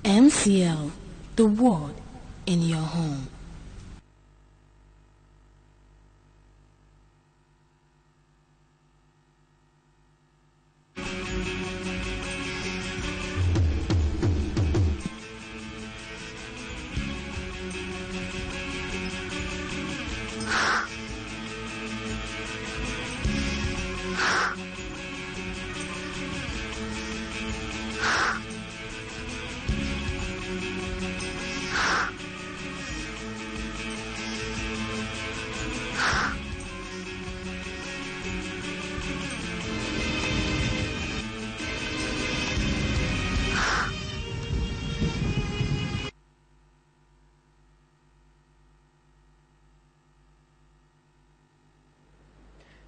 MCL, the word in your home.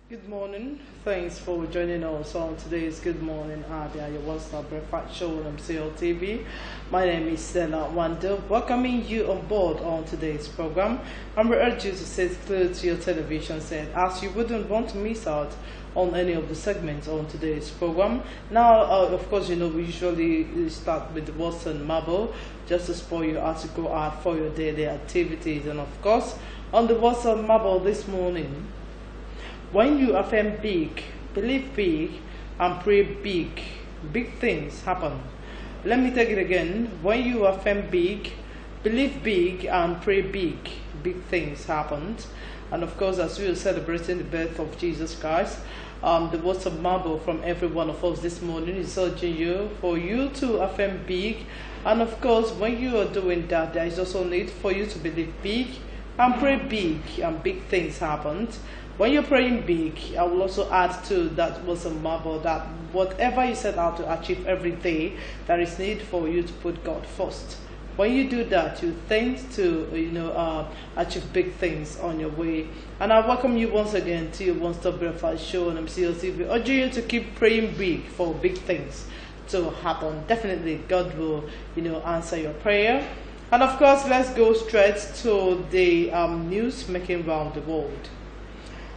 Good morning. Thanks for joining us on today's Good Morning Abia, your one-stop breakfast show on MCL TV. My name is Stella Wanda, welcoming you on board on today's program. I'm going to urge you to sit close to your television set as you wouldn't want to miss out on any of the segments on today's program. Now, of course, you know, we usually start with the Watson Marble just to spoil you as you go out for your daily activities. And of course, on the Watson Marble this morning, when you affirm big, believe big, and pray big, big things happen. Let me take it again. When you affirm big, believe big, and pray big, big things happen. And of course, as we are celebrating the birth of Jesus Christ, the words of marble from every one of us this morning is urging you for you to affirm big. And of course, when you are doing that, there is also need for you to believe big and pray big, and big things happen. When you're praying big, I will also add to that was a marble that whatever you set out to achieve every day, there is need for you to put God first. When you do that, you tend to achieve big things on your way. And I welcome you once again to your one-stop breakfast show on MCL TV. I urge you to keep praying big for big things to happen. Definitely, God will answer your prayer. And of course, let's go straight to the news making round the world.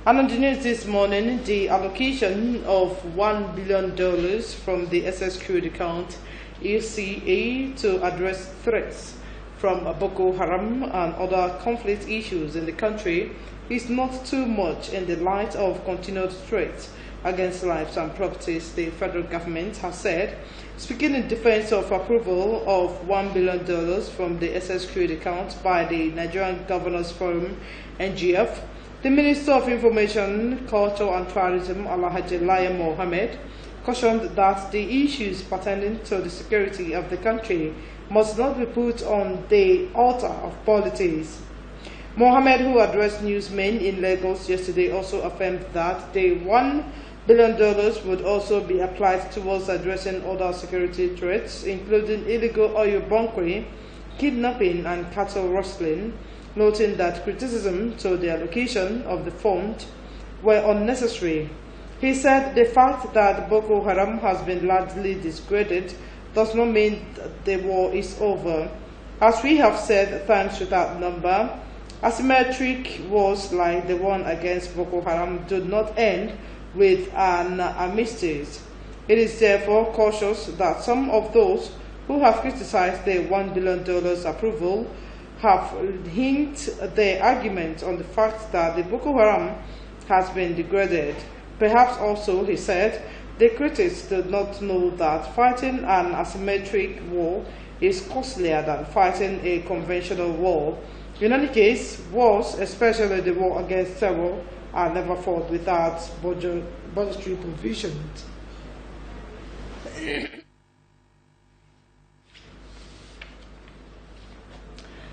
And on the news this morning, the allocation of $1 billion from the SS Crude account ECA to address threats from Boko Haram and other conflict issues in the country is not too much in the light of continued threats against lives and properties, the federal government has said. Speaking in defense of approval of $1 billion from the SS Crude account by the Nigerian Governors Forum, NGF, the Minister of Information, Culture and Tourism, Alhaji Lai Mohammed, cautioned that the issues pertaining to the security of the country must not be put on the altar of politics. Mohammed, who addressed newsmen in Lagos yesterday, also affirmed that the $1 billion would also be applied towards addressing other security threats, including illegal oil bunkering, kidnapping, and cattle rustling, noting that criticism to the allocation of the fund were unnecessary. He said the fact that Boko Haram has been largely discredited does not mean the war is over. As we have said times without number, asymmetric wars like the one against Boko Haram do not end with an armistice. It is therefore cautious that some of those who have criticized the $1 billion approval have hinged their argument on the fact that the Boko Haram has been degraded. Perhaps also, he said, the critics did not know that fighting an asymmetric war is costlier than fighting a conventional war. In any case, wars, especially the war against terror, are never fought without budgetary provisions.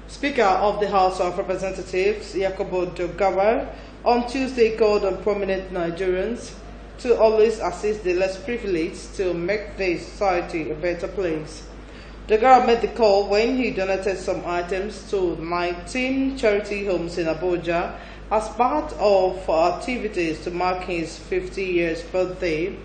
Speaker of the House of Representatives, Yakubu Dogawa, on Tuesday called on prominent Nigerians to always assist the less privileged to make the society a better place. Dogawa made the call when he donated some items to 19 charity homes in Abuja as part of activities to mark his 50 years birthday.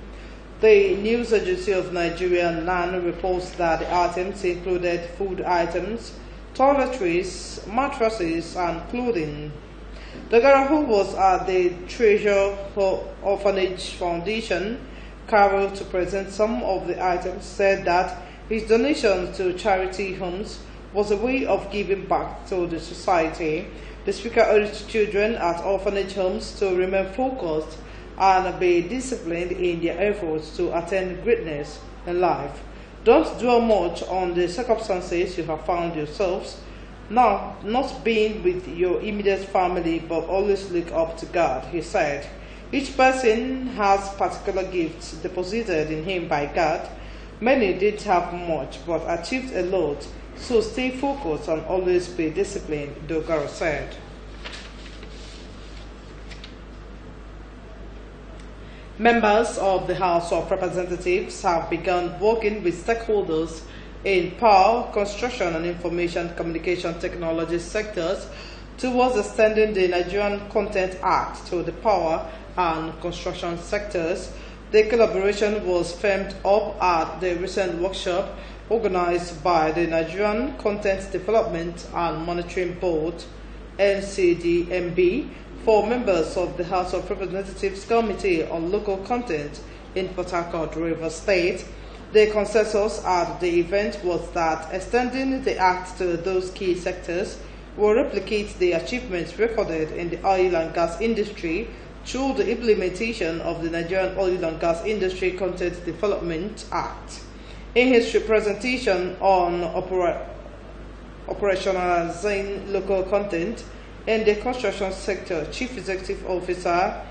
The news agency of Nigeria, NAN, reports that the items included food items, toiletries, mattresses, and clothing. Dogawa, who was at the Treasure Orphanage Foundation, caroled to present some of the items, said that His donation to charity homes was a way of giving back to the society. The speaker urged children at orphanage homes to remain focused and be disciplined in their efforts to attain greatness in life. Don't dwell much on the circumstances you have found yourselves now, not being with your immediate family, but always look up to God, he said. Each person has particular gifts deposited in him by God. Many didn't have much, but achieved a lot, so stay focused and always be disciplined, Dogaro said. Members of the House of Representatives have begun working with stakeholders in power, construction, and information communication technology sectors towards extending the Nigerian Content Act to the power and construction sectors. The collaboration was firmed up at the recent workshop organized by the Nigerian Content Development and Monitoring Board, NCDMB, for members of the House of Representatives Committee on Local Content in Port Harcourt, Rivers State. The consensus at the event was that extending the Act to those key sectors will replicate the achievements recorded in the oil and gas industry through the implementation of the Nigerian Oil and Gas Industry Content Development Act. In his presentation on operationalizing local content in the construction sector, Chief Executive Officer,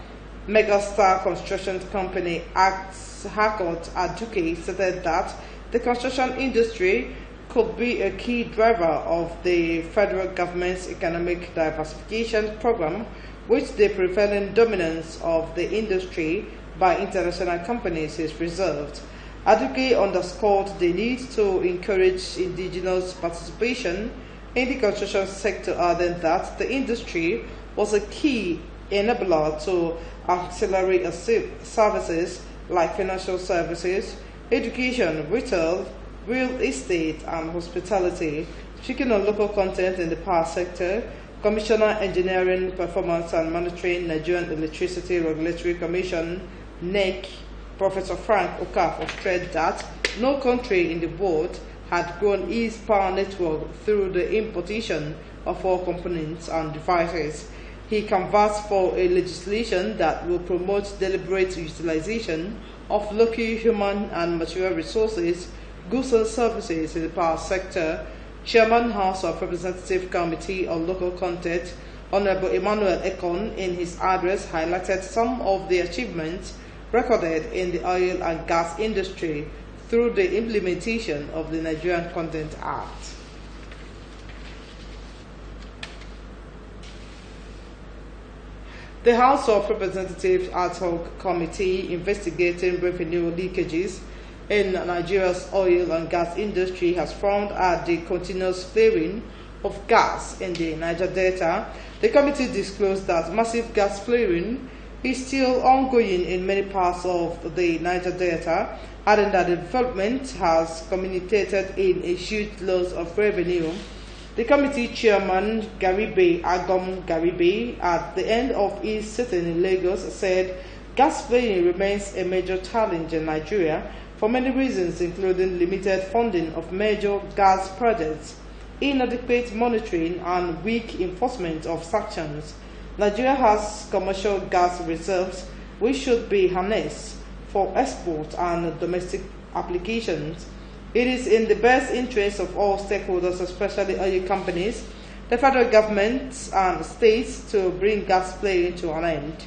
Megastar Construction Company, Harcourt Aduke, stated that the construction industry could be a key driver of the federal government's economic diversification program, which the prevailing dominance of the industry by international companies is reserved. Aduke underscored the need to encourage indigenous participation in the construction sector, adding that the industry was a key enabler to auxiliary services like financial services, education, retail, real estate, and hospitality. Speaking on local content in the power sector, Commissioner Engineering, Performance and Monitoring, Nigerian Electricity Regulatory Commission, NEC, Professor Frank Okafor, stressed that no country in the world had grown its power network through the importation of all components and devices. He canvassed for a legislation that will promote deliberate utilization of local human and material resources, goods and services in the power sector. Chairman House of Representative Committee on Local Content, Honorable Emmanuel Ekon, in his address highlighted some of the achievements recorded in the oil and gas industry through the implementation of the Nigerian Content Act. The House of Representatives Ad Hoc Committee investigating revenue leakages in Nigeria's oil and gas industry has found at the continuous flaring of gas in the Niger Delta. The committee disclosed that massive gas flaring is still ongoing in many parts of the Niger Delta, adding that the development has culminated in a huge loss of revenue. The committee chairman, Garibe Agom Garibe, at the end of his sitting in Lagos, said gas flaring remains a major challenge in Nigeria for many reasons, including limited funding of major gas projects, inadequate monitoring, and weak enforcement of sanctions. Nigeria has commercial gas reserves which should be harnessed for export and domestic applications. It is in the best interest of all stakeholders, especially oil companies, the federal government, and states, to bring gas flaring to an end.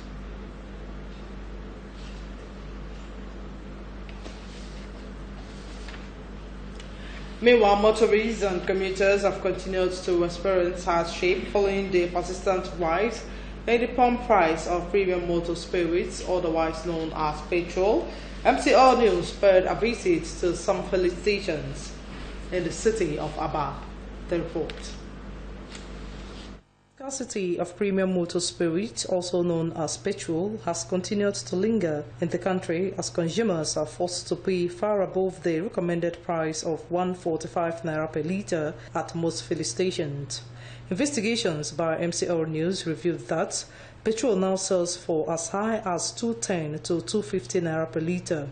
Meanwhile, motorists and commuters have continued to experience hardship following the persistent rise in the pump price of premium motor spirits, otherwise known as petrol. MCR News paid a visit to some filling stations in the city of Aba. The report. Scarcity of premium motor spirit, also known as petrol, has continued to linger in the country as consumers are forced to pay far above the recommended price of 145 naira per litre at most filling stations. Investigations by MCR News revealed that petrol now sells for as high as 210 to 250 naira per litre.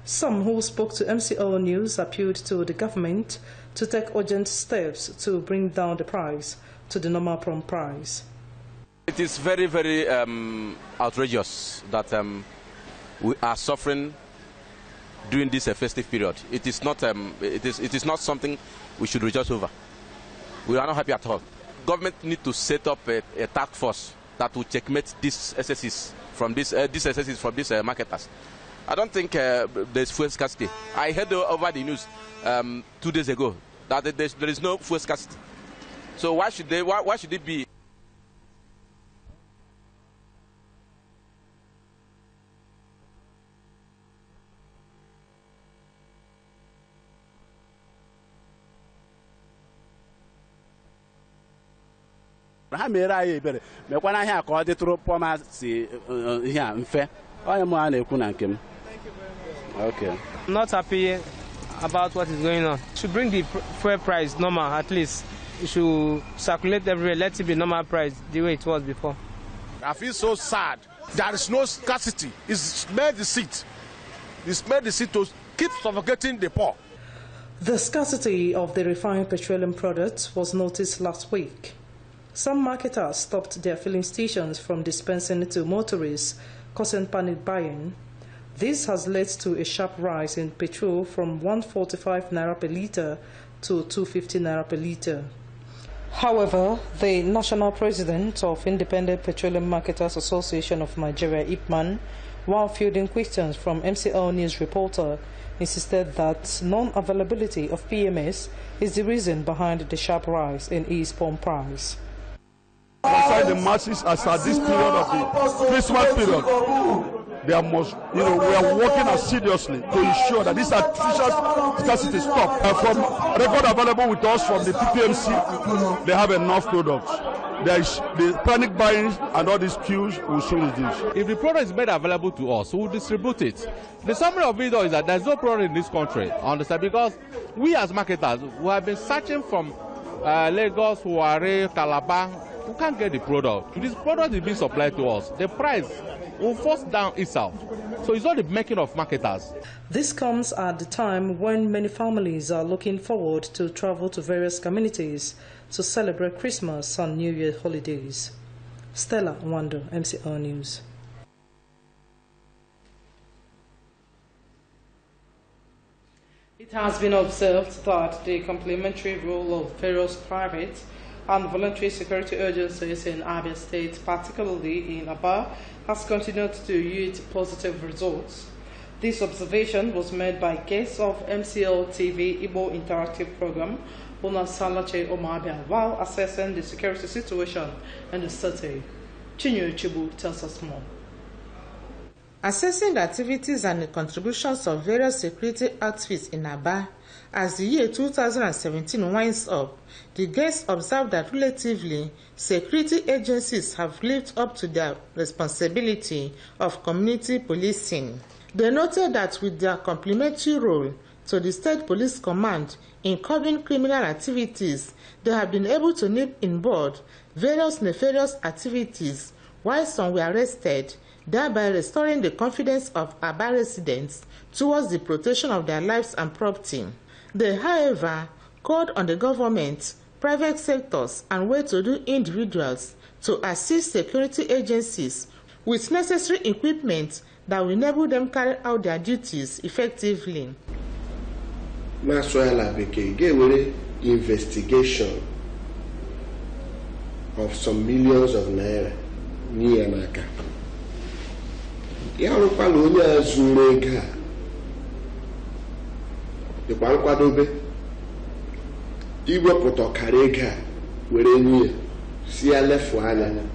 Some who spoke to MCO News appealed to the government to take urgent steps to bring down the price to the normal prompt price. It is very, very outrageous that we are suffering during this festive period. It is not something we should rejoice over. We are not happy at all. Government need to set up a task force that will checkmate these SSEs from these marketers. I don't think there's fuel scarcity. I heard over the news 2 days ago that there is no fuel scarcity. So why should it be? Ha mere anyị ebere mekwana ahịa ka ọ dịtụrụ pọma si ihe a mfe onye mụ a na-ekwu na nke m. Okay. I'm not happy about what is going on. To bring the fuel price normal, at least it should circulate everywhere. Let it be normal price the way it was before. I feel so sad. There is no scarcity. It's made the seat. It's made the seat to keep suffocating the poor. The scarcity of the refined petroleum products was noticed last week. Some marketers stopped their filling stations from dispensing to motorists, causing panic buying. This has led to a sharp rise in petrol from 145 naira per litre to 250 naira per litre. However, the national president of Independent Petroleum Marketers Association of Nigeria, IPMAN, while fielding questions from MCL News reporter, insisted that non-availability of PMS is the reason behind the sharp rise in East pump price. Concern the masses as at this period of the Christmas period, there must, we are working assiduously to ensure that this artificial scarcity stop. From record available with us from the PPMC, they have enough products. There is the panic buying and all these queues will soon reduce. If the product is made available to us, we will distribute it. The summary of it is that there is no product in this country, understand? Because we as marketers, we have been searching from Lagos, Huare, Calabar. We can't get the product. If this product is being supplied to us, the price will force down itself. So it's not the making of marketers. This comes at the time when many families are looking forward to travel to various communities to celebrate Christmas and New Year holidays. Stella Wando, MCR News. It has been observed that the complementary role of various private and voluntary security agencies in Abia State, particularly in Aba, has continued to yield positive results. This observation was made by guests of MCL TV Igbo Interactive Program, Ona Salache Omabia, while assessing the security situation in the city. Chinyo Chibu tells us more. Assessing the activities and the contributions of various security outfits in Aba, as the year 2017 winds up, the guests observed that relatively, security agencies have lived up to their responsibility of community policing. They noted that with their complementary role to the State Police Command in curbing criminal activities, they have been able to nip in bud various nefarious activities, while some were arrested, thereby restoring the confidence of Aba residents towards the protection of their lives and property. They, however, called on the government, private sectors, and well-to-do individuals to assist security agencies with necessary equipment that will enable them carry out their duties effectively. Maswala Beke gave investigation of some millions of naira near Naka. Yarupalunia Zurega. The Kwadobe Igbo Potokarega were near Sialefuana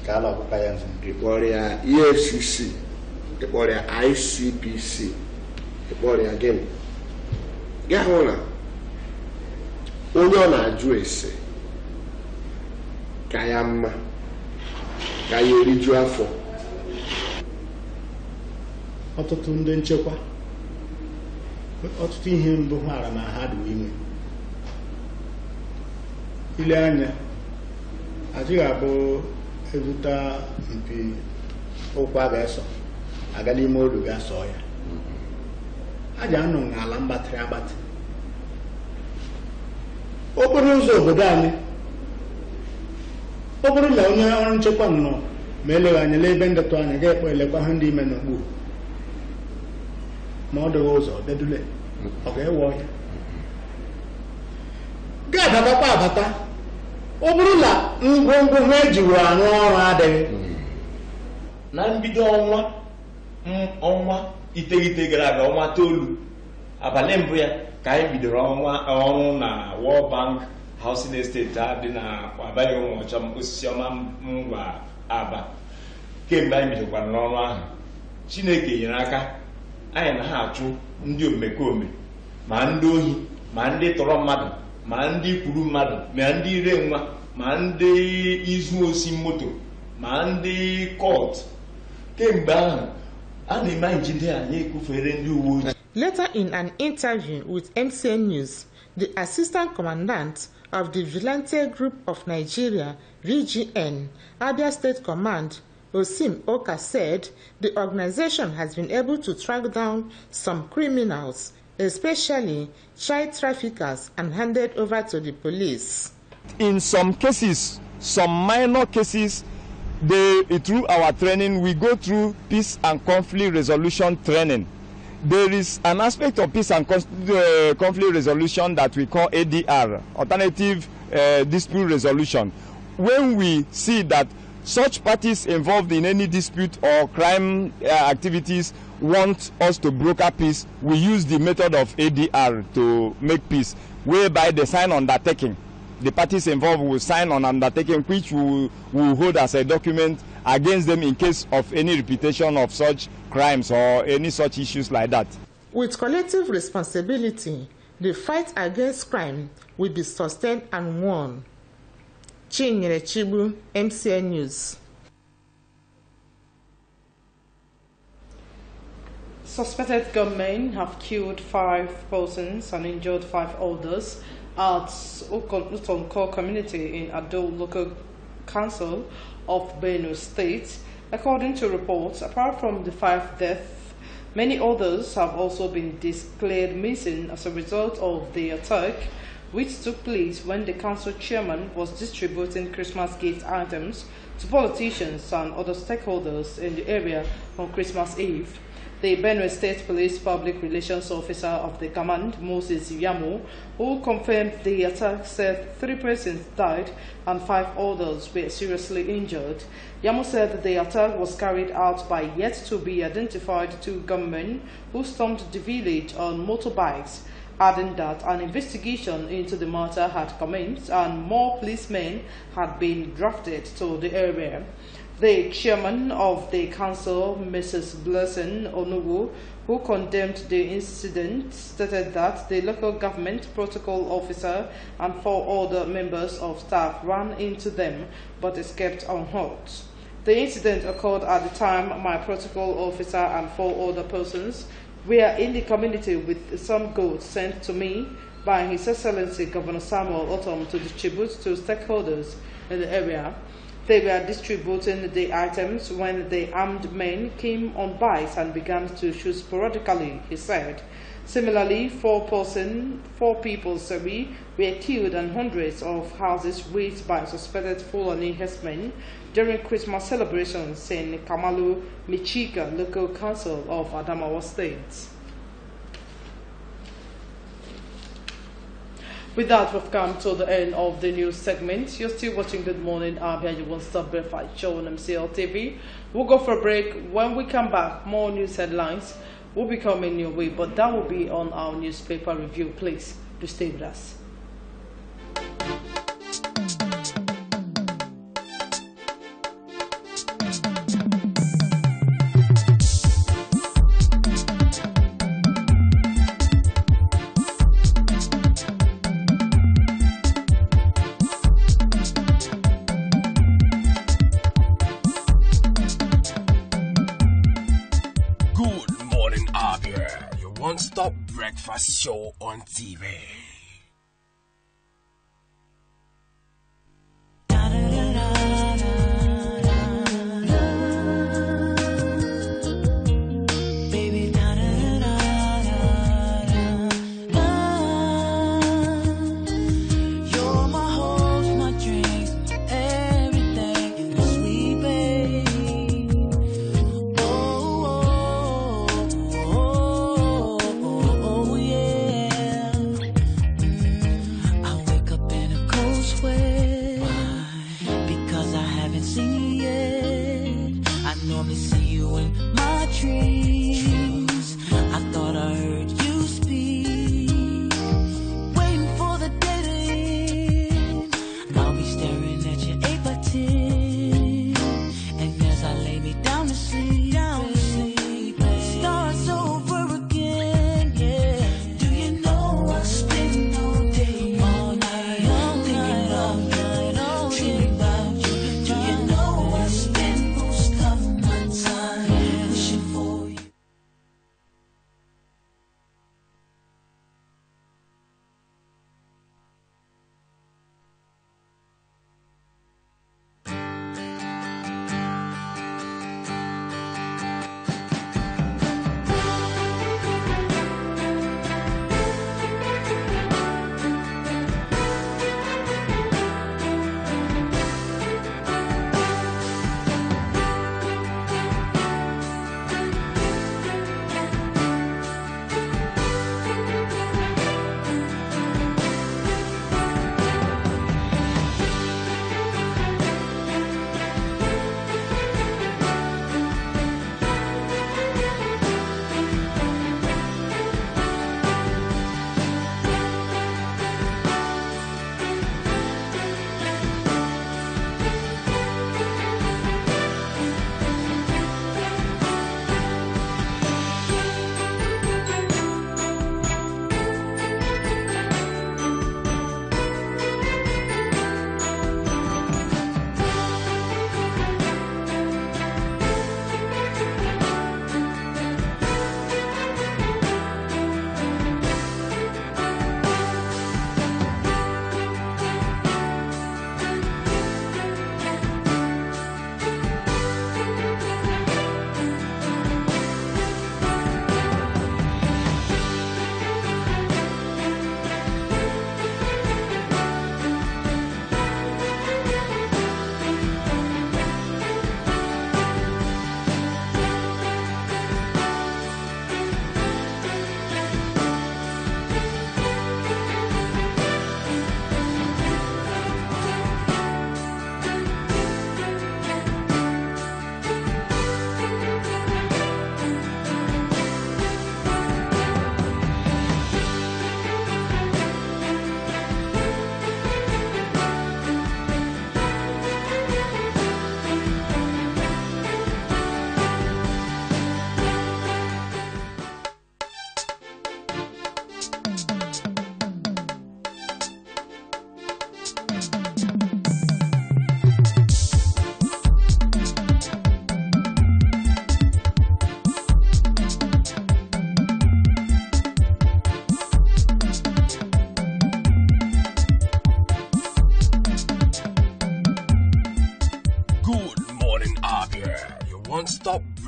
Kala Payan, Eporia EFCC, Eporia ICPC, Eporia again. Gahona Onyona Juese Kayama Kayeri Juafo Ototunde Nchekwa ọtụtụ ihe mbụ hara na ha dị ime ile anya adịghị abụ ebuta mpi ụkwa ga-eso aga n'ime olu ga-asọ ya aja anọ n'ala mgbatịrị agbatị okporo ụzọ obodo anyị ọ bụrụ na onye ọrụ nchekwa nọ ma eleghị anya n'ebe ndetụ anya ga-ekpo elekwa ha ndị ime n'okpuru ma ọ dịghị ụzọ dedule ọ ga-ewe ọhịa ga-abatakwa abata ọ bụrụ na ngwongwo ha ejiwo arụ ọrụ adịghị na mbido ọnwa iteghete gara aga ọnwa 9 abalị mbụ ya ka anyị bidoro ọrụ na World Bank Housing Estate a dị na abalị ụmụọcha osisi ọma ngwa Aba. Kemgbe anyị bidokwara n'ọrụ ahụ, Chineke nyere aka anyị na ha achụ ndị omekome, ma ndị ohi, ma ndị tọrọ mmadụ, ma ndị kwuru mmadụ, ma ndị ire nwa, ma ndị izu osi moto, ma ndị kọt. Kemgbe ahụ a na-eme anyị jide anyị ekufere ndị uwe ojii. Later in an interview with MCN News, the Assistant Commandant of the Vigilante Group of Nigeria, VGN, Abia State Command, Osim Oka said the organization has been able to track down some criminals, especially child traffickers, and handed over to the police. In some cases, some minor cases, through our training, we go through peace and conflict resolution training. There is an aspect of peace and conflict resolution that we call ADR, Alternative Dispute Resolution. When we see that such parties involved in any dispute or crime activities want us to broker peace, we use the method of ADR to make peace, whereby they sign undertaking. The parties involved will sign on undertaking, which we will hold as a document against them in case of any repetition of such crimes or any such issues like that. With collective responsibility, the fight against crime will be sustained and won. Chinyere Chibu, MCN News. Suspected gunmen have killed 5 persons and injured 5 others at Utonko community in Ado Local Council of Benue State. According to reports, apart from the 5 deaths, many others have also been declared missing as a result of the attack, which took place when the council chairman was distributing Christmas gift items to politicians and other stakeholders in the area on Christmas Eve. The Benue State Police Public Relations Officer of the command, Moses Yamu, who confirmed the attack, said 3 persons died and 5 others were seriously injured. Yamu said that the attack was carried out by yet-to-be-identified 2 gunmen who stormed the village on motorbikes, adding that an investigation into the matter had commenced and more policemen had been drafted to the area. The chairman of the council, Mrs. Blessing Onugu, who condemned the incident, stated that the local government protocol officer and 4 other members of staff ran into them but escaped unhurt. The incident occurred at the time my protocol officer and 4 other persons were in the community with some goods sent to me by His Excellency Governor Samuel Otom to distribute to stakeholders in the area. They were distributing the items when the armed men came on bikes and began to shoot sporadically, he said. Similarly, 4 people were killed and hundreds of houses razed by suspected Fulani herdsmen during Christmas celebrations in Kamalu Michika Local Council of Adamawa State. With that, we've come to the end of the news segment. You're still watching Good Morning Abia, your one-stop breakfast show on MCL TV. We'll go for a break. When we come back, more news headlines will be coming your way, but that will be on our newspaper review. Please do stay with us. One-stop breakfast show on TV. Baby,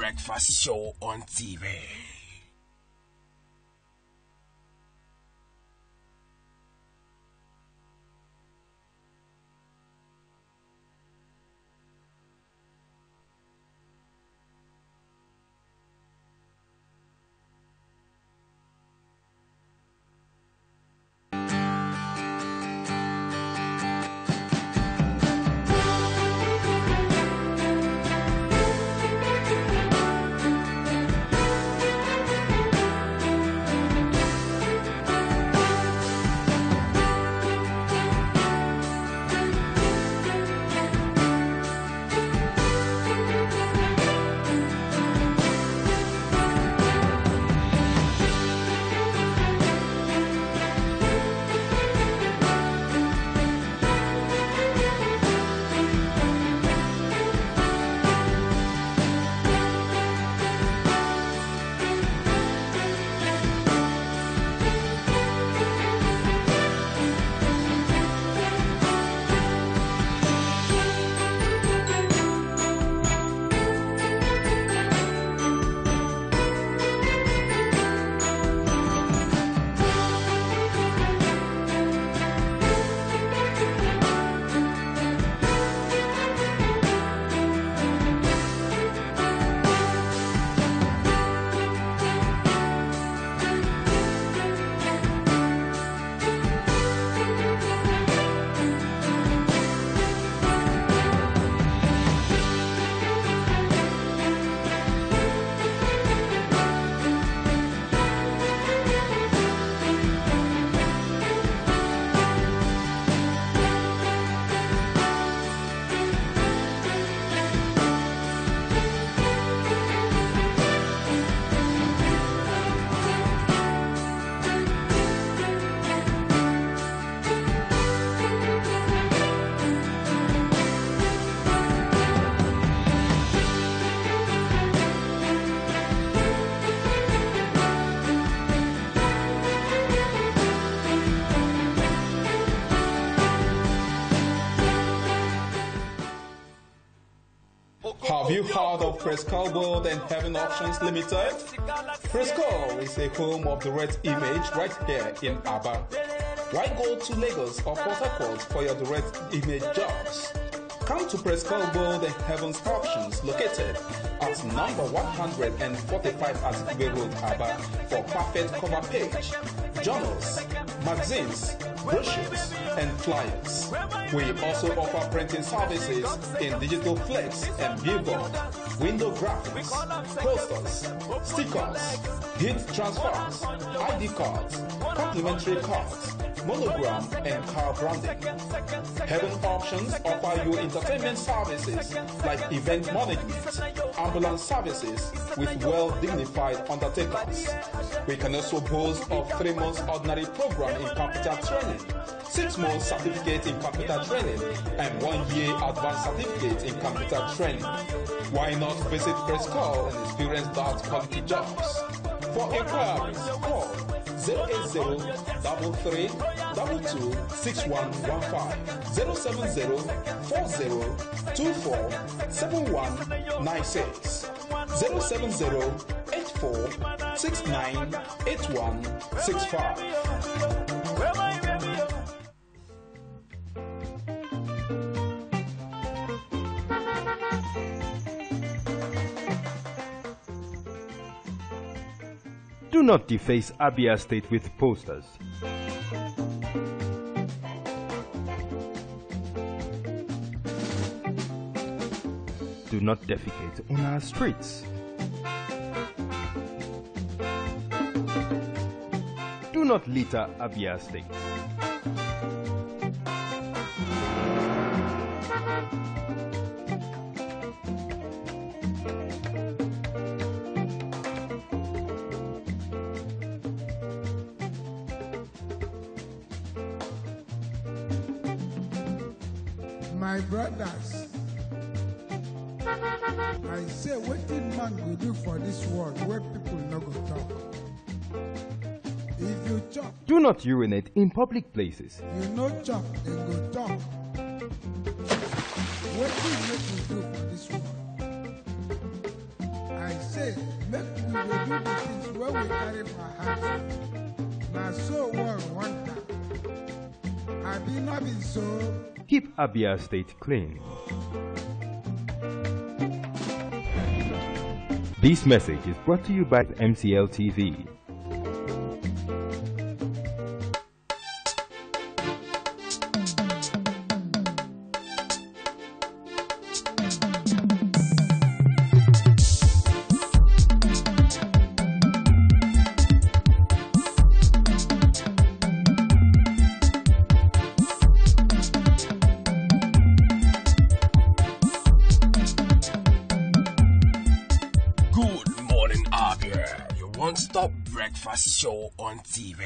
breakfast show on TV. Have you heard of Prescal World and Heaven Options Limited? Prescal is a home of direct image right here in Aba. Why go to Lagos or Port Harcourt for your direct image jobs? Come to Prescal World and Heaven's Options located at number 145 Azikwe Road, Aba for perfect cover page, journals, magazines, brochures, and flyers. We also offer printing services in digital flex and billboard, window graphics, posters, stickers, heat transfers, ID cards, complimentary cards, monogram, and car branding. Heaven Options offer you entertainment services like event management, ambulance services with well-dignified undertakers. We can also boast of 3 months ordinary program in computer training, 6 months certificate in computer training, and 1 year advanced certificate in computer training. Why not visit Prescal and experience that quality jobs? For inquiries, call 080-3322-6115, 070-4024-7196, 070-8469-8165. Do not deface Abia State with posters. Do not defecate on our streets. Do not litter Abia State. My brothers, I say wetin man go do for this world where people no go talk. If you chop, Do not urinate in public places. you no chop, dem go talk. Wetin make we do for this world? I say, make we dey do the things wey we carry for heart. Na so one wonder. Abi no be so? Keep Abia State clean. This message is brought to you by MCL TV. Good Morning Abia, your one-stop breakfast show on TV.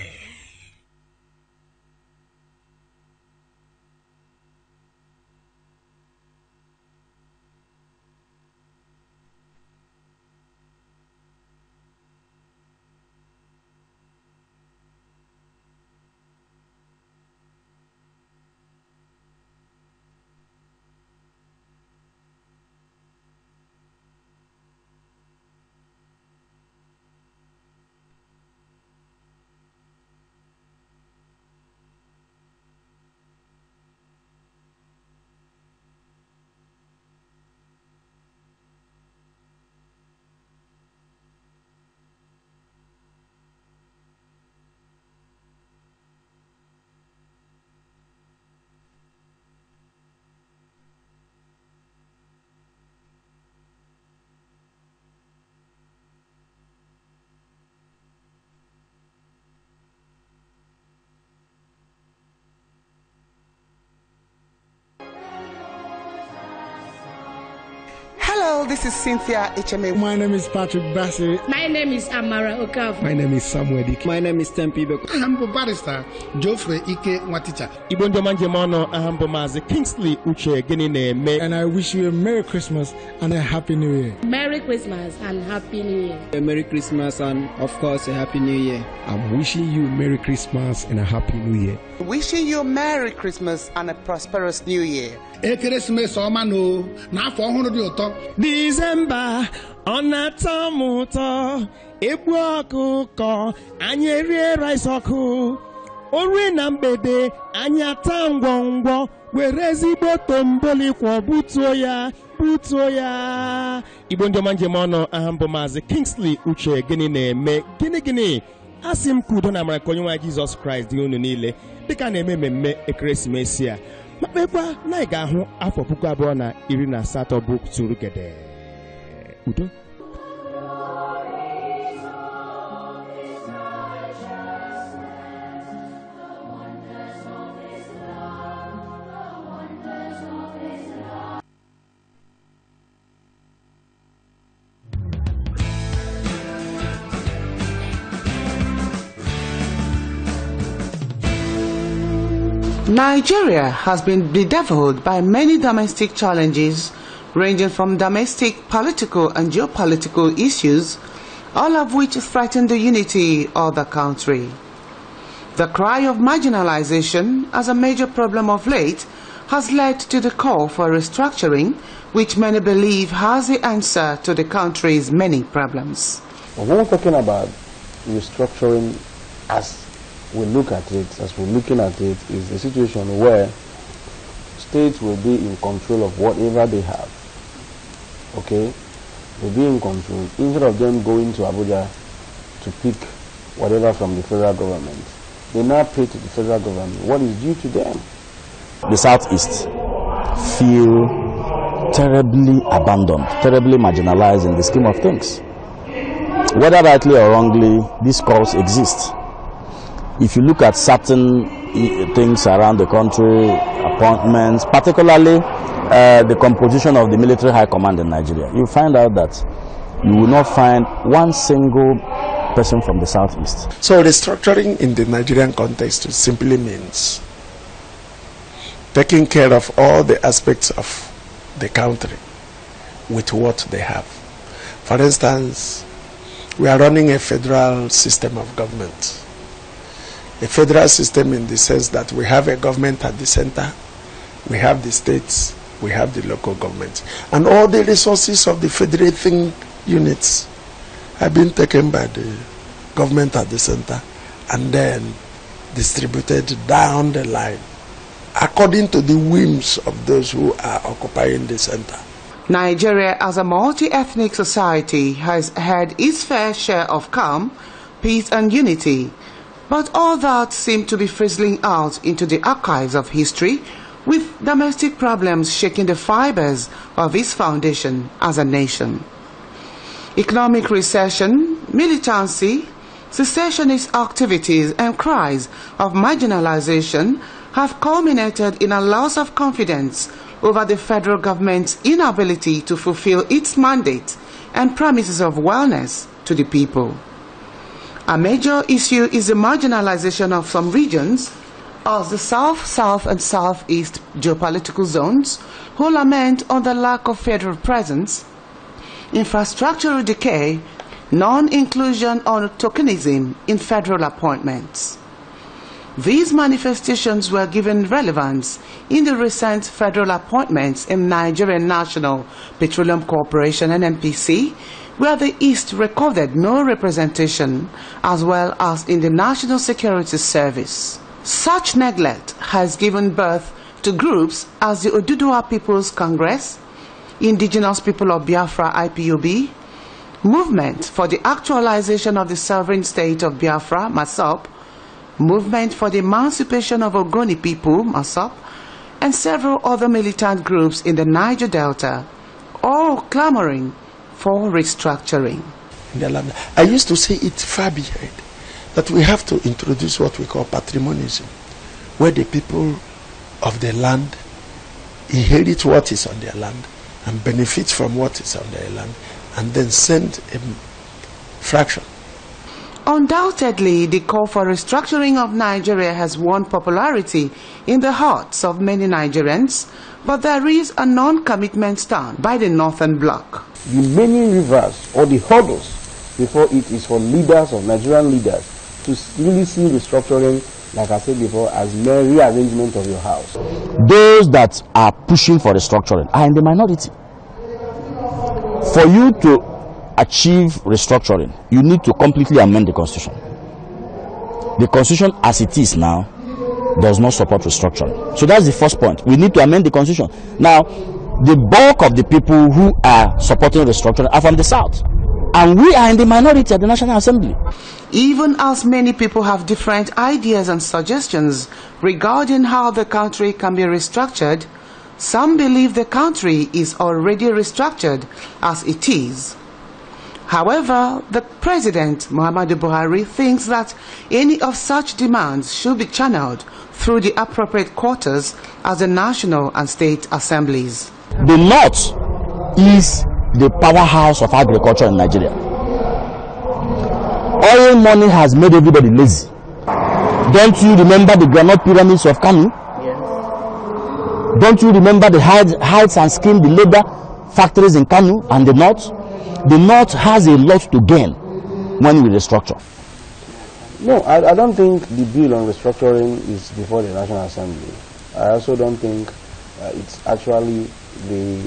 Hello, this is Cynthia HMA. My name is Patrick Bassey. My name is Amara Okafu. My name is Samuel Dik. My name is Tempi Beko. I am barrister Geoffrey Ike Nwaticha. Ibonjo Manjemono, I am Mazi Kingsley Uche Genine. And I wish you a Merry Christmas and a Happy New Year. Merry Christmas and Happy New Year. A Merry Christmas and, of course, a Happy New Year. I'm wishing you Merry Christmas and a Happy New Year. Wishing you Merry Christmas and a prosperous New Year. Ekeresimesi ọma n'afọ ọhụrụ dị ụtọ. December ọ na-atọ m ụtọ, egbu ọkụkọ anyị erie rice ọkụ, ori na mgbede anyị ata ngwọngwọ were ezigbo tomboli kwa butuo ya. Igbo ndị ọma njem ọnụ, aha mbụ Maazị Kingsley Uche gịnị na-eme gịnị asị m ka udo na amara ka onye nwe Jizọs Kraịst dị unu niile dịka na-eme mmemme ekeresimesi a. Makpekwa na ị ga-ahụ afọ 2018 bụ turugede. Udo. Nigeria has been bedeviled by many domestic challenges, ranging from domestic, political and geopolitical issues, all of which threaten the unity of the country. The cry of marginalization as a major problem of late has led to the call for restructuring, which many believe has the answer to the country's many problems. When we're talking about restructuring, as we're looking at it, is a situation where states will be in control of whatever they have. Okay? They'll be in control. Instead of them going to Abuja to pick whatever from the federal government, they now pay to the federal government what is due to them. The Southeast feel terribly abandoned, terribly marginalized in the scheme of things. Whether rightly or wrongly, these calls exist. If you look at certain things around the country, appointments, particularly the composition of the military high command in Nigeria, you find out that you will not find one single person from the Southeast. So restructuring in the Nigerian context simply means taking care of all the aspects of the country with what they have. For instance, we are running a federal system of government. A federal system in the sense that we have a government at the center, we have the states, we have the local government, and all the resources of the federating units have been taken by the government at the center and then distributed down the line according to the whims of those who are occupying the center. Nigeria, as a multi-ethnic society, has had its fair share of calm, peace and unity, but all that seemed to be fizzling out into the archives of history, with domestic problems shaking the fibers of its foundation as a nation. Economic recession, militancy, secessionist activities and cries of marginalization have culminated in a loss of confidence over the federal government's inability to fulfill its mandate and promises of wellness to the people. A major issue is the marginalization of some regions, as the South, South and Southeast geopolitical zones, who lament on the lack of federal presence, infrastructural decay, non-inclusion or tokenism in federal appointments. These manifestations were given relevance in the recent federal appointments in Nigerian National Petroleum Corporation (NNPC), where the East recorded no representation, as well as in the National Security Service. Such neglect has given birth to groups as the Oduduwa People's Congress, Indigenous People of Biafra (IPOB), Movement for the Actualization of the Sovereign State of Biafra (MASOP), Movement for the Emancipation of Ogoni People (MASOP), and several other militant groups in the Niger Delta, all clamoring for restructuring. I used to say it far behind that we have to introduce what we call patrimonialism, where the people of the land inherit what is on their land and benefit from what is on their land, and then send a fraction. Undoubtedly, the call for restructuring of Nigeria has won popularity in the hearts of many Nigerians, but there is a non-commitment stand by the Northern Bloc. The many rivers or the hurdles before it is for leaders or Nigerian leaders to really see restructuring, like I said before, as mere rearrangement of your house. Those that are pushing for restructuring are in the minority. For you to achieve restructuring, you need to completely amend the Constitution. The Constitution as it is now does not support restructuring. So that's the first point. We need to amend the Constitution. Now, the bulk of the people who are supporting restructuring are from the South. And we are in the minority at the National Assembly. Even as many people have different ideas and suggestions regarding how the country can be restructured, some believe the country is already restructured as it is. However, the President, Muhammadu Buhari, thinks that any of such demands should be channeled through the appropriate quarters as the National and State Assemblies. The North is the powerhouse of agriculture in Nigeria. Oil money has made everybody lazy. Don't you remember the granite pyramids of Kanu? Yes. Don't you remember the hides and skin, the leather factories in Kanu and the North? The North has a lot to gain when we restructure. No, I don't think the bill on restructuring is before the National Assembly. I also don't think it's actually the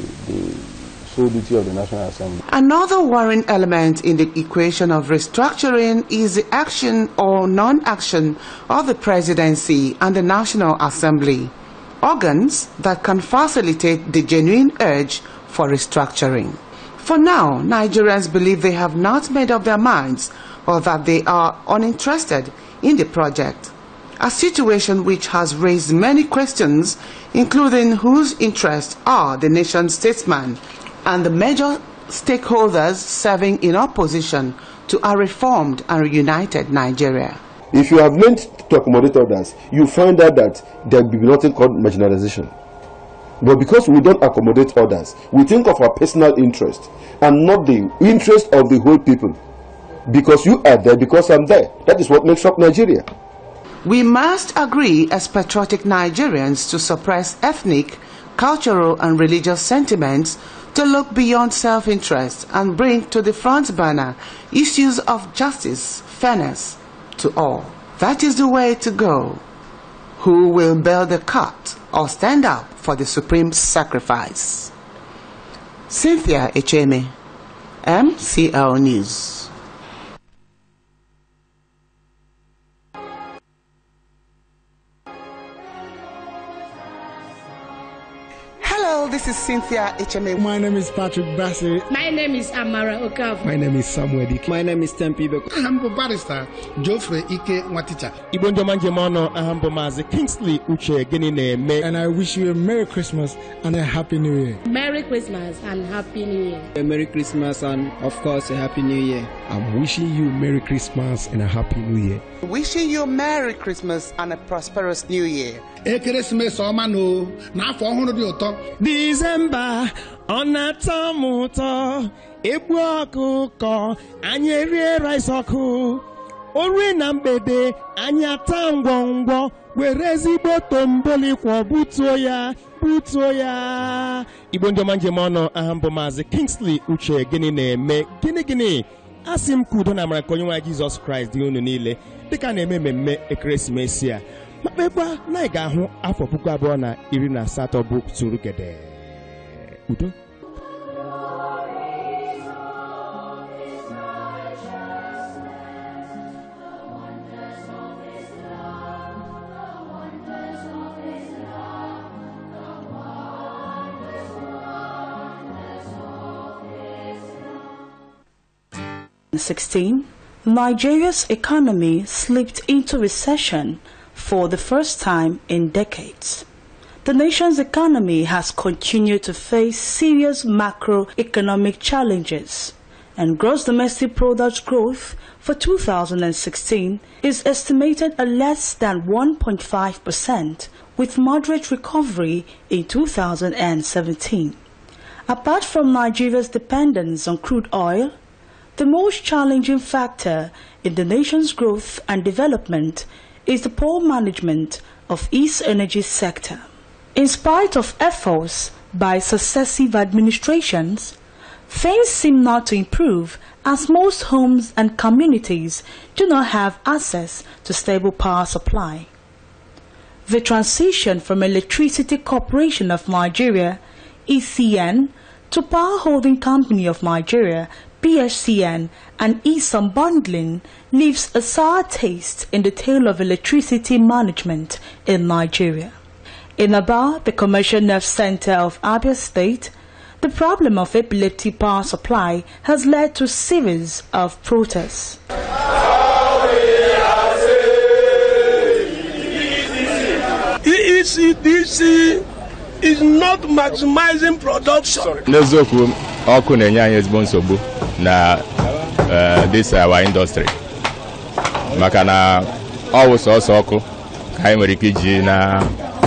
sole duty of the National Assembly. Another worrying element in the equation of restructuring is the action or non-action of the Presidency and the National Assembly, organs that can facilitate the genuine urge for restructuring. For now, Nigerians believe they have not made up their minds or that they are uninterested in the project, a situation which has raised many questions, including whose interests are the nation's statesmen and the major stakeholders serving in opposition to a reformed and reunited Nigeria. If you have learned to accommodate others, you find out that there will be nothing called marginalization. But because we don't accommodate others, we think of our personal interest and not the interest of the whole people. Because you are there, because I'm there. That is what makes up Nigeria. We must agree as patriotic Nigerians to suppress ethnic, cultural and religious sentiments, to look beyond self-interest and bring to the front burner issues of justice, fairness to all. That is the way to go. Who will bear the cut or stand up for the supreme sacrifice? Cynthia Echeme, MCL News. Hello, this is Cynthia HMA. My name is Patrick Bassett. My name is Amara Okafor. My name is Samuel Dik. My name is Tempi Beko. I'm barrister Geoffrey Ike Nwaticha. Ibondo Manjemono Ahambo Mazi Kingsley Uche Genine. And I wish you a Merry Christmas and a Happy New Year. Merry Christmas and Happy New Year. A Merry Christmas and of course a Happy New Year. I'm wishing you Merry Christmas and a Happy New Year. Wishing you Merry Christmas and a prosperous New Year. Ekeresimesi ọma n'afọ ọhụrụ dị ụtọ. December ọnata mụtọ egbu ọkụkọ anyị erie rice ọkụ ori na mgbede anyị ata ngwọngwọ were ezigbo tomboli kwa butuo ya Igbo ndị ọma njem ọnụ aha mbụ Maazị Kingsley Uche gịnị na-eme gịnị asị m ka udo na amara nke Onyenwe anyị Jizọs Kraịst dị unu niile dịka na-eme mmemme ekeresimesi a ma kpekwa na ị ga-ahụ afọ 2018 bụ turugede udo. In 2016, Nigeria's economy slipped into recession for the first time in decades. The nation's economy has continued to face serious macroeconomic challenges, and gross domestic product growth for 2016 is estimated at less than 1.5%, with moderate recovery in 2017. Apart from Nigeria's dependence on crude oil, the most challenging factor in the nation's growth and development is the poor management of its energy sector. In spite of efforts by successive administrations, things seem not to improve as most homes and communities do not have access to stable power supply. The transition from Electricity Corporation of Nigeria, ECN, to Power Holding Company of Nigeria, PHCN, and e-unbundling leaves a sour taste in the tale of electricity management in Nigeria. In Aba, the commercial nerve center of Abia State, the problem of epileptic power supply has led to a series of protests. DEC is not maximizing production. N'eziokwu ọkụ na-enye anyị ezigbo nsogbu na this our industry maka na ọ wụ sọsọ ọkụ ka anyị nwere ike iji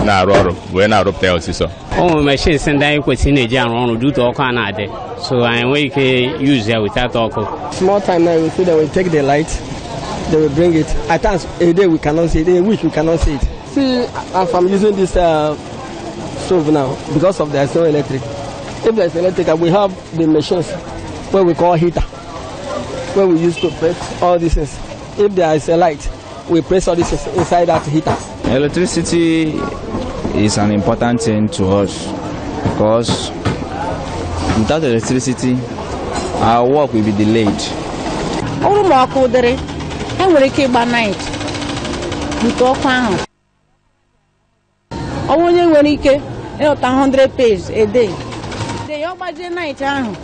na-arụ ọrụ wee na-arụpụta ya osisọ. Ụmụ machines ndị anyị kwesịrị na-eji arụ ọrụ due to ọkụ a na-adị, so anyị enweghị ike use ya without ọkụ. Small time now we see that we take the light, they will bring it. At times a day we cannot see it, a week we cannot see it. See, if I'm using this stove now because of there's no electric. If there's electric, we have the machines where we call heater, where we used to press all these things. If there is a light, we press all this inside that heater. Electricity is an important thing to us because without electricity, our work will be delayed. Onye nwere ike ịlọta 100 pages a day. They ọgbaje night ahụ.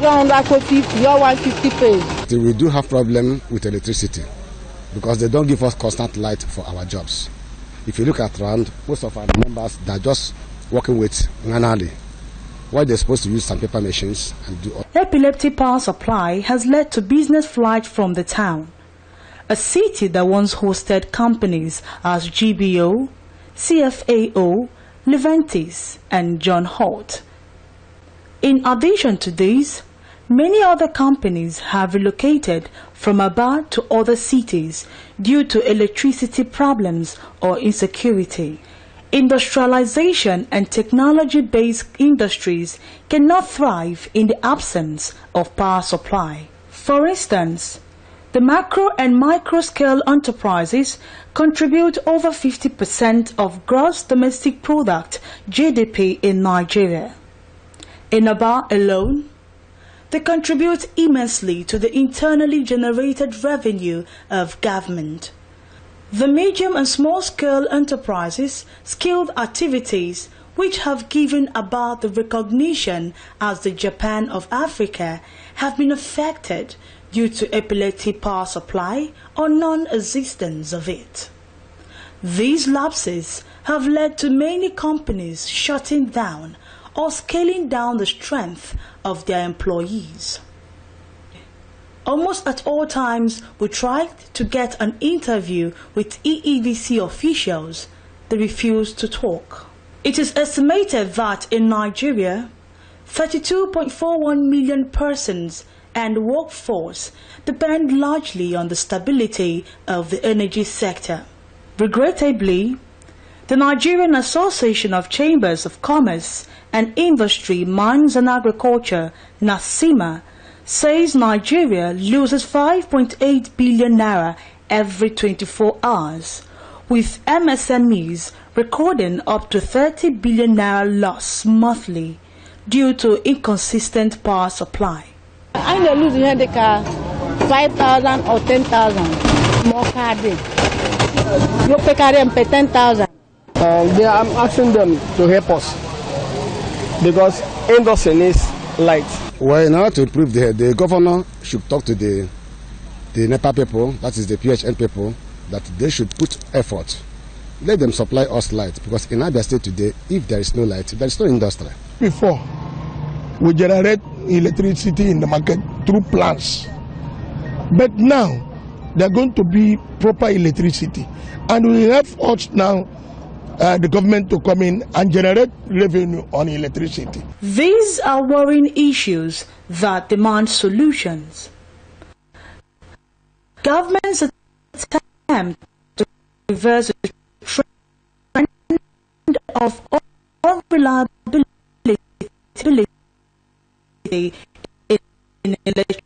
You're 150, you're 150 pages. We do have problem with electricity because they don't give us constant light for our jobs. If you look around, most of our members they're just working with manually. Why they're supposed to use some paper machines and do all. Epileptic power supply has led to business flight from the town, a city that once hosted companies as GBO, CFAO, Leventis, and John Holt. In addition to these, many other companies have relocated from Aba to other cities due to electricity problems or insecurity. Industrialization and technology-based industries cannot thrive in the absence of power supply. For instance, the macro and micro-scale enterprises contribute over 50% of gross domestic product (GDP) in Nigeria. In Aba alone, they contribute immensely to the internally generated revenue of government. The medium and small-scale enterprises, skilled activities, which have given about the recognition as the Japan of Africa, have been affected due to epileptic power supply or non-existence of it. These lapses have led to many companies shutting down or scaling down the strength of their employees. Almost at all times we tried to get an interview with EEDC officials. They refused to talk. It is estimated that in Nigeria, 32.41 million persons and workforce depend largely on the stability of the energy sector. Regrettably, the Nigerian Association of Chambers of Commerce and Industry, Mines and Agriculture, NASIMA, says Nigeria loses 5.8 billion naira every 24 hours, with MSMEs recording up to 30 billion naira loss monthly due to inconsistent power supply. I lose here the car 5,000 or 10,000 more car day. You pay car and pay 10,000. I'm asking them to help us because industry needs light. Well, in order to improve, the governor should talk to the NEPA people, that is the PHN people, that they should put effort. Let them supply us light, because in Abia State today, if there is no light, there is no industry. Before, we generate electricity in the market through plants. But now, there are going to be proper electricity. And we have urged now the government to come in and generate revenue on electricity. These are worrying issues that demand solutions. Government's attempt to reverse the trend of unreliability in electricity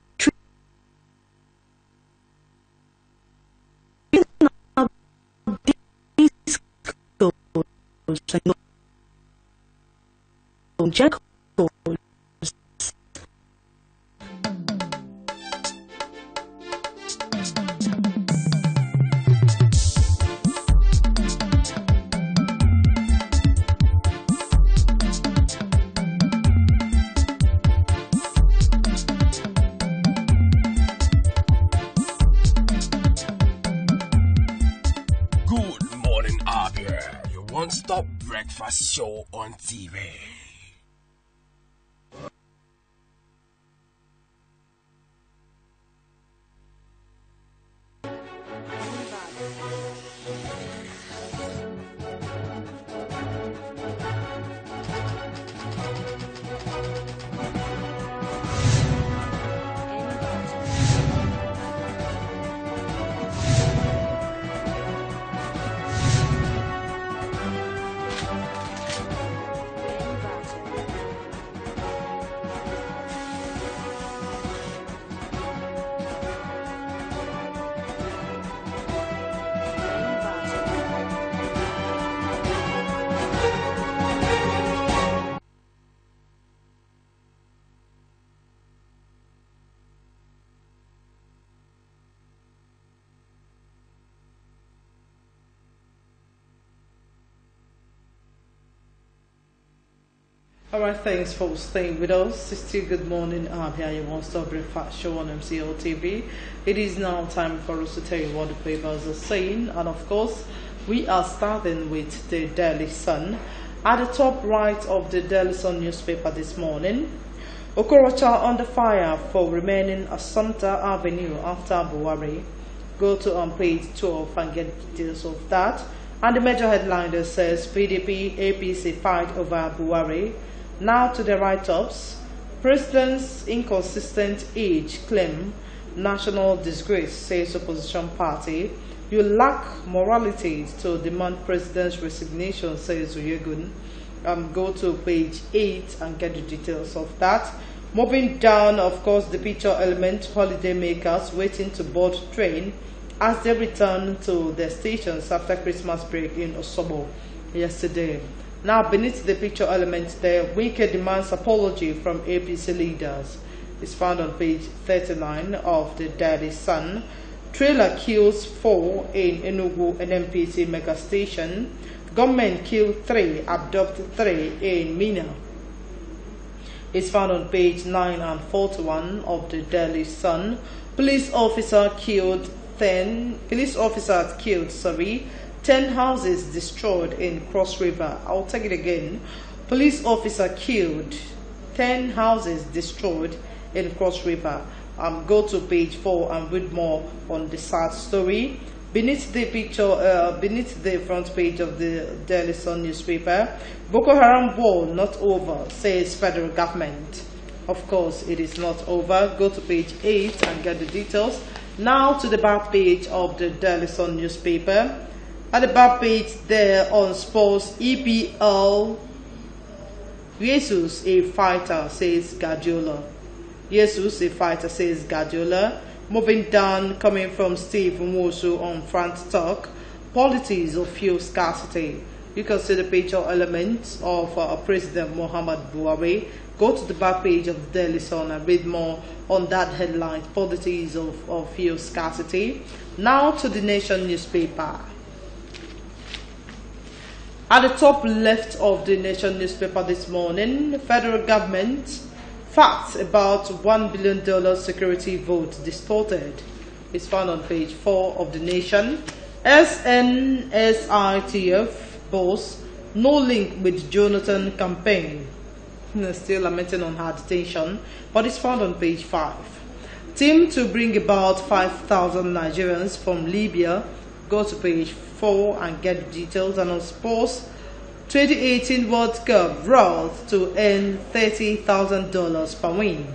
Good Morning Abia, your one-stop breakfast show on TV. Alright, thanks for staying with us. It's still Good Morning Abia, your one-stop breakfast show on MCL TV. It is now time for us to tell you what the papers are saying, and of course, we are starting with the Daily Sun. At the top right of the Daily Sun newspaper this morning, Okorocha under fire for remaining Assumpta Avenue after Buhari. Go to page 12 and get details of that. And the major headline that says PDP, APC fight over Buhari. Now to the write-ups. President's inconsistent age claim national disgrace, says opposition party. You lack morality to demand president's resignation, says Uyegun. Go to page 8 and get the details of that. Moving down, of course, the picture element, holiday makers waiting to board train as they return to their stations after Christmas break in Osobo yesterday. Now, beneath the picture element there, Wike demands apology from APC leaders. It's found on page 39 of the Daily Sun. Trailer kills 4 in Enugu NMPC mega station. Gunmen kill 3, abduct 3 in Mina. It's found on page 9 and 41 of the Daily Sun. Police officer killed 10 houses destroyed in Cross River. I'll take it again. Police officer killed, 10 houses destroyed in Cross River. Go to page 4 and read more on the sad story. Beneath the picture, beneath the front page of the Daily Sun newspaper, Boko Haram war not over, says federal government. Of course, it is not over. Go to page 8 and get the details. Now to the back page of the Daily Sun newspaper. At the back page there on sports, EPL, Jesus a fighter, says Guardiola. Jesus a fighter, says Guardiola. Moving down, coming from Steve Nwosu on Front Talk, politics of fuel scarcity. You can see the picture elements of President Muhammad Buhari. Go to the back page of the Daily Sun and read more on that headline, politics of fuel scarcity. Now to the Nation newspaper. At the top left of the Nation newspaper this morning, federal government facts about $1 billion security vote distorted. It's found on page 4 of the Nation. SNSITF boss, no link with Jonathan campaign. Still lamenting on her detention, but it's found on page 5. Team to bring about 5,000 Nigerians from Libya. Go to page 4 and get the details. And on sports, 2018 World Cup route to earn $30,000 per win.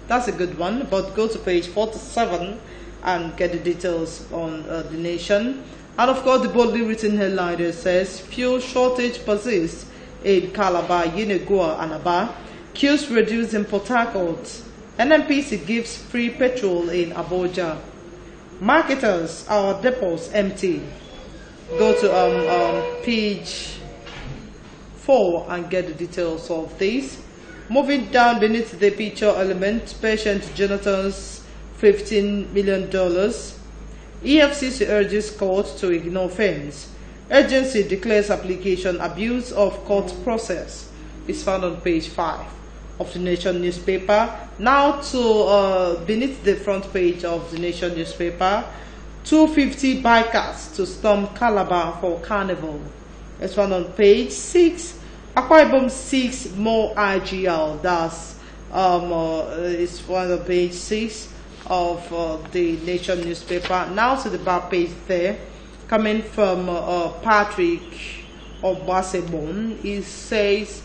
That's a good one, but go to page 47 and get the details on the Nation. And of course, the boldly written headline there says, fuel shortage persists in Calabar, Yenagoa and Aba. Queues reduced in Port Harcourt. NNPC gives free petrol in Abuja. Marketers, our depots empty. Go to page 4 and get the details of this. Moving down beneath the picture element, patient Jonathan's $15 million. EFCC urges court to ignore fines. Agency declares application abuse of court process. It's found on page 5 of the Nation newspaper. Now to beneath the front page of the Nation newspaper, 250 bikers to storm Calabar for carnival. It's found on page 6. Akwa Ibom 6 more IGL. That's it's found on page 6 of the Nation newspaper. Now to the back page there, coming from Patrick Obasebon, he says,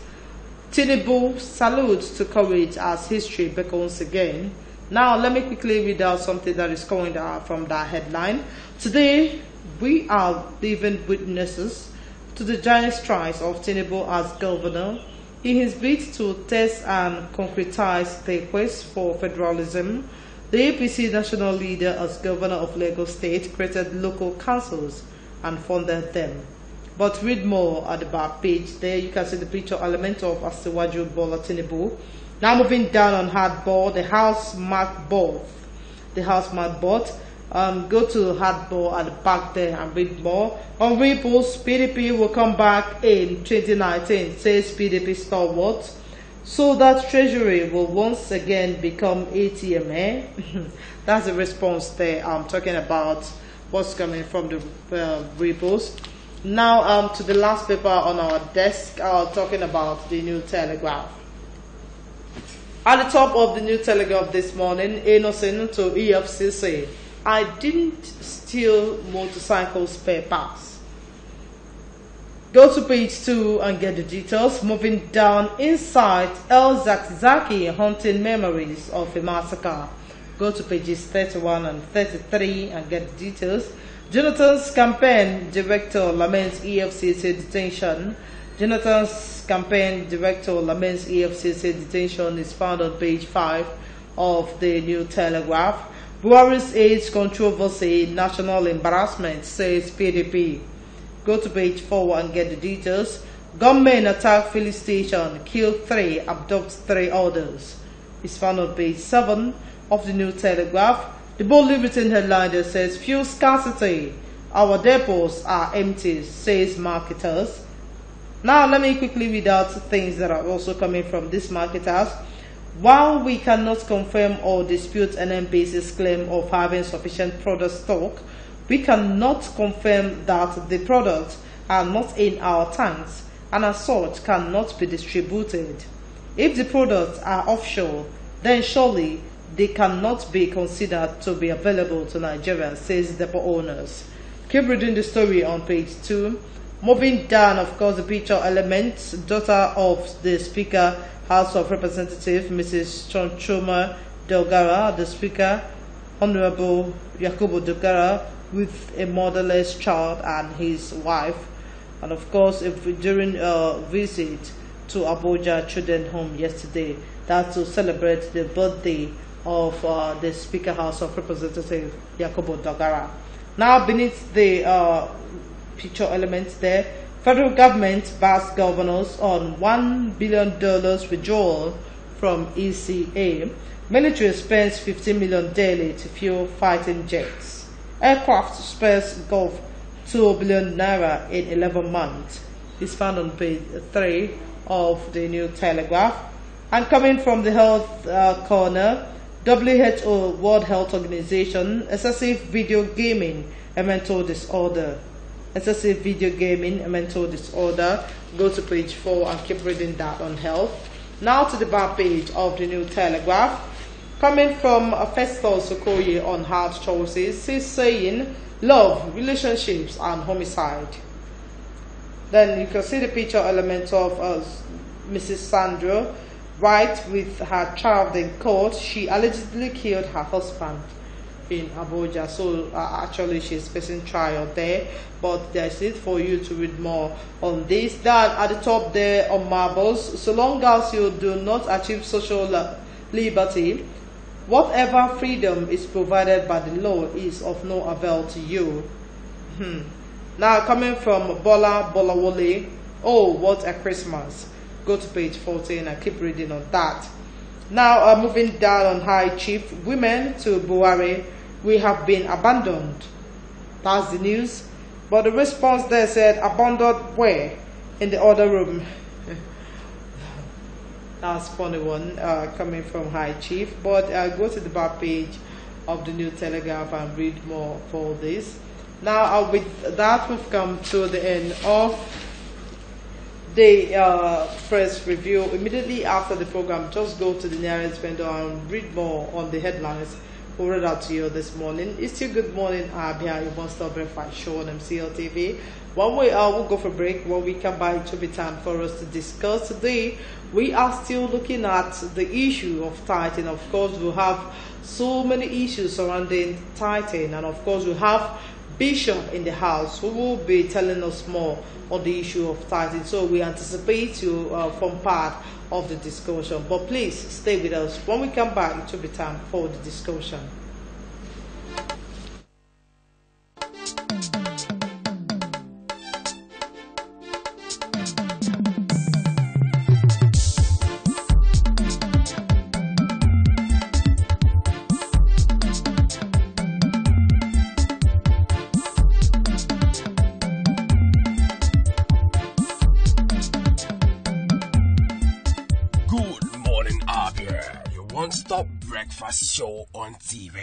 Tinubu salutes to courage as history beckons again. Now let me quickly read out something that is coming out from that headline. Today we are living witnesses to the giant strides of Tinubu as governor in his bid to test and concretize the quest for federalism. The APC national leader as governor of Lagos State created local councils and funded them. But read more at the back page. There you can see the picture element of Asiwaju Bola Tinubu. Now moving down on hardball, the house marked board. The house marked board. Go to hardball at the back there and read more. On Ripples, PDP will come back in 2019, says PDP stalwart. So that Treasury will once again become ATM. That's the response there. I'm talking about what's coming from the Ripples. Now to the last paper on our desk, talking about the New Telegraph. At the top of the New Telegraph this morning, innocent to EFCC. I didn't steal motorcycle spare parts. Go to page 2 and get the details. Moving down inside El Zakzaki haunting memories of a massacre. Go to pages 31 and 33 and get the details. Jonathan's campaign director laments EFCC detention. Jonathan's campaign director laments EFCC detention is found on page 5 of the New Telegraph. Buhari's age controversy, national embarrassment, says PDP. Go to page 4 and get the details. Gunmen attack filling station, kill 3, abduct 3 others. It's found on page 7 of the New Telegraph. The boldly written headline that says fuel scarcity Our depots are empty, says marketers. Now let me quickly read out things that are also coming from these marketers. While we cannot confirm or dispute NMBC's claim of having sufficient product stock, we cannot confirm that the products are not in our tanks and as such cannot be distributed. If the products are offshore, then surely they cannot be considered to be available to Nigerians, says depot owners. Keep reading the story on page 2. Moving down, of course, the picture element, daughter of the Speaker, House of Representatives, Mrs. Chonchoma Delgara, the Speaker, Honorable Yakubu Delgara, with a motherless child and his wife. And of course, during a visit to Abuja Children's Home yesterday, that's to celebrate the birthday of the Speaker, House of Representatives, Yakubu Delgara. Now, beneath the picture elements there, federal government backs governors on $1 billion withdrawal from ECA. Military spends $15 million daily to fuel fighting jets. Aircraft spares Gulf 2 billion naira in 11 months. It's found on page 3 of the New Telegraph. And coming from the health corner, WHO, World Health Organization, excessive video gaming, a mental disorder. Excessive video gaming, a mental disorder. Go to page 4 and keep reading that on health. Now to the back page of the New Telegraph. Coming from Festus Okoye on hard choices, he's saying love, relationships and homicide. Then you can see the picture element of Mrs. Sandra Wright with her child in court. She allegedly killed her husband in Abuja, so actually she's facing trial there, but there's it for you to read more on this. Then at the top there on marbles, so long as you do not achieve social liberty, whatever freedom is provided by the law is of no avail to you. Now coming from Bola Bolawole, oh what a Christmas. Go to page 14 and keep reading on that. Now moving down on High Chief, women to Buhari, we have been abandoned. That's the news. But the response there said, abandoned where? In the other room. That's a funny one coming from High Chief. But go to the back page of the New Telegraph and read more for this. Now with that we've come to the end of the press review. Immediately after the program, just go to the nearest vendor and read more on the headlines we read out to you this morning. It's your Good Morning Abia, your one-stop breakfast show on MCL TV. One way we'll go for break. When we come back, it will be time for us to discuss. Today, we are still looking at the issue of tithing. Of course, we have so many issues surrounding tithing, and of course, we have Bishop in the house who will be telling us more on the issue of tithing. So we anticipate you from part of the discussion. But please stay with us. When we come back, it will be time for the discussion. Good Morning Abia, your one-stop breakfast show on TV.